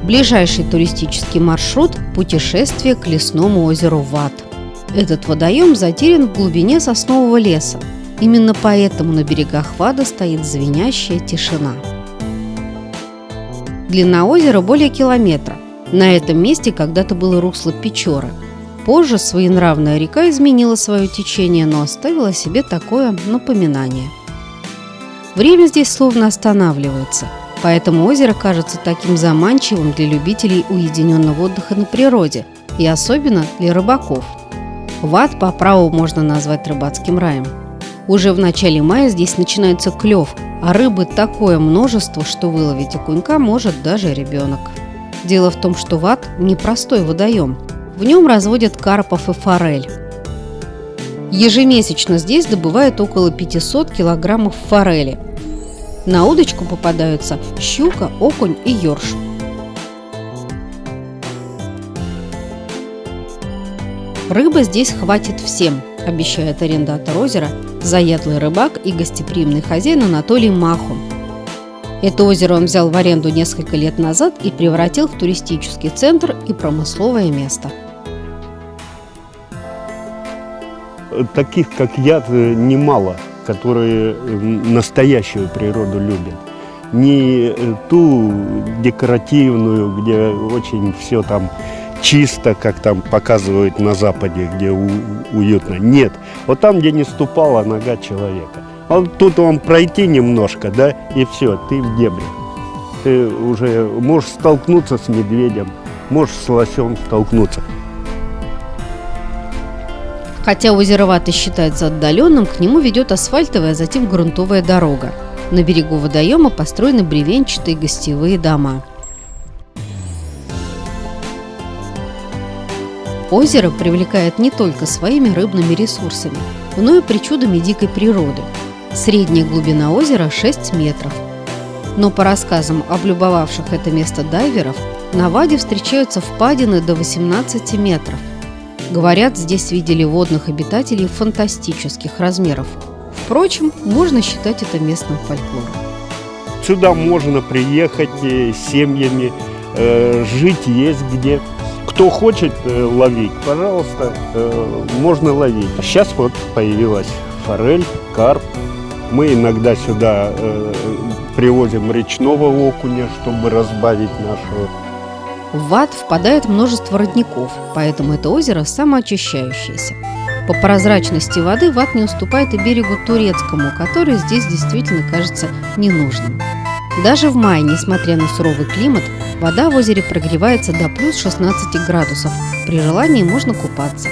Ближайший туристический маршрут – путешествие к лесному озеру Ват. Этот водоем затерян в глубине соснового леса. Именно поэтому на берегах Вада стоит звенящая тишина. Длина озера более километра. На этом месте когда-то было русло Печоры. Позже своенравная река изменила свое течение, но оставила себе такое напоминание. Время здесь словно останавливается, поэтому озеро кажется таким заманчивым для любителей уединенного отдыха на природе и особенно для рыбаков. Вад по праву можно назвать рыбацким раем. Уже в начале мая здесь начинается клев, а рыбы такое множество, что выловить окунька может даже ребенок. Дело в том, что Вад – непростой водоем. В нем разводят карпов и форель. Ежемесячно здесь добывают около 500 килограммов форели. На удочку попадаются щука, окунь и ёрш. Рыбы здесь хватит всем, обещает арендатор озера, заядлый рыбак и гостеприимный хозяин Анатолий Махун. Это озеро он взял в аренду несколько лет назад и превратил в туристический центр и промысловое место. Таких, как я, немало, которые настоящую природу любят. Не ту декоративную, где очень все там чисто, как там показывают на Западе, где уютно. Нет, вот там, где не ступала нога человека. А тут вам пройти немножко, да, и все, ты в дебрях. Ты уже можешь столкнуться с медведем, можешь с лосем столкнуться. Хотя озеро Вад и считается отдаленным, к нему ведет асфальтовая, а затем грунтовая дорога. На берегу водоема построены бревенчатые гостевые дома. Озеро привлекает не только своими рыбными ресурсами, но и причудами дикой природы. Средняя глубина озера 6 метров. Но по рассказам облюбовавших это место дайверов, на Ваде встречаются впадины до 18 метров. Говорят, здесь видели водных обитателей фантастических размеров. Впрочем, можно считать это местным фольклором. Сюда можно приехать с семьями, жить есть где. Кто хочет ловить, пожалуйста, можно ловить. Сейчас вот появилась форель, карп. Мы иногда сюда привозим речного окуня, чтобы разбавить нашего. В Вад впадает множество родников, поэтому это озеро самоочищающееся. По прозрачности воды Вад не уступает и берегу Турецкому, который здесь действительно кажется ненужным. Даже в мае, несмотря на суровый климат, вода в озере прогревается до плюс 16 градусов. При желании можно купаться.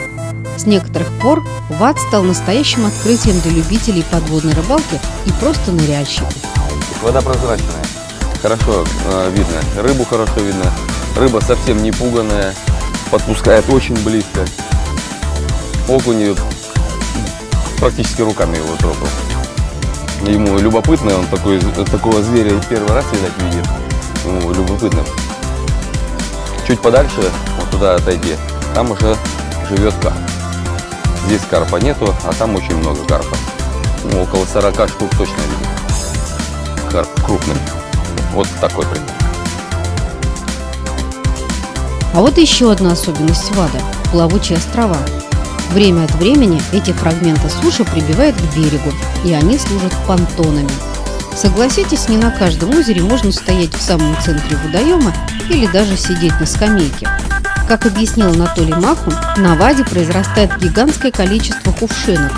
С некоторых пор Вад стал настоящим открытием для любителей подводной рыбалки и просто ныряльщиков. Вода прозрачная, хорошо видно, рыбу хорошо видно. Рыба совсем не пуганая, подпускает очень близко. Окунь практически руками его трогал. Ему любопытно, он такого зверя первый раз, видать, видит. Ему любопытно. Чуть подальше, вот туда отойди, там уже живет карп. Здесь карпа нету, а там очень много карпа. Около 40 штук точно видит. Карп крупный. Вот такой пример. А вот еще одна особенность Вада – плавучие острова. Время от времени эти фрагменты суши прибивают к берегу, и они служат понтонами. Согласитесь, не на каждом озере можно стоять в самом центре водоема или даже сидеть на скамейке. Как объяснил Анатолий Махун, на Ваде произрастает гигантское количество кувшинок.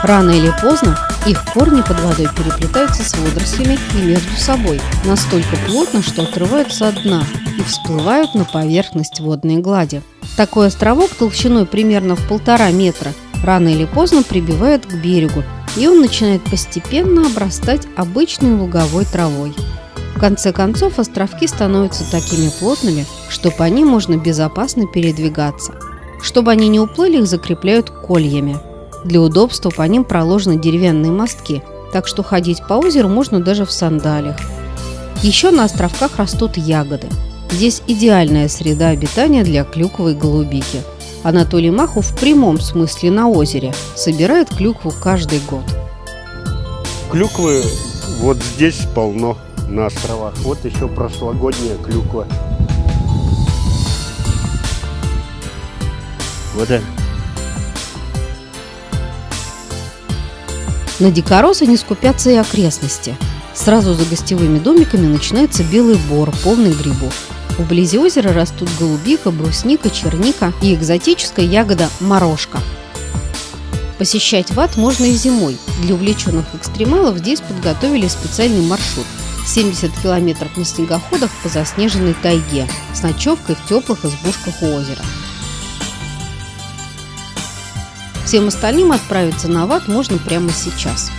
Рано или поздно их корни под водой переплетаются с водорослями и между собой настолько плотно, что отрываются от дна и всплывают на поверхность водной глади. Такой островок толщиной примерно в 1,5 метра рано или поздно прибивает к берегу, и он начинает постепенно обрастать обычной луговой травой. В конце концов, островки становятся такими плотными, что по ним можно безопасно передвигаться. Чтобы они не уплыли, их закрепляют кольями. Для удобства по ним проложены деревянные мостки, так что ходить по озеру можно даже в сандалиях. Еще на островках растут ягоды. Здесь идеальная среда обитания для клюквы и голубики. Анатолий Махун в прямом смысле на озере собирает клюкву каждый год. Клюквы вот здесь полно на островах. Вот еще прошлогодняя клюква. Вот это. На дикоросы не скупятся и окрестности. Сразу за гостевыми домиками начинается белый бор, полный грибов. Вблизи озера растут голубика, брусника, черника и экзотическая ягода морожка. Посещать ВАД можно и зимой. Для увлеченных экстремалов здесь подготовили специальный маршрут – 70 километров на снегоходах по заснеженной тайге с ночевкой в теплых избушках у озера. Всем остальным отправиться на ВАД можно прямо сейчас.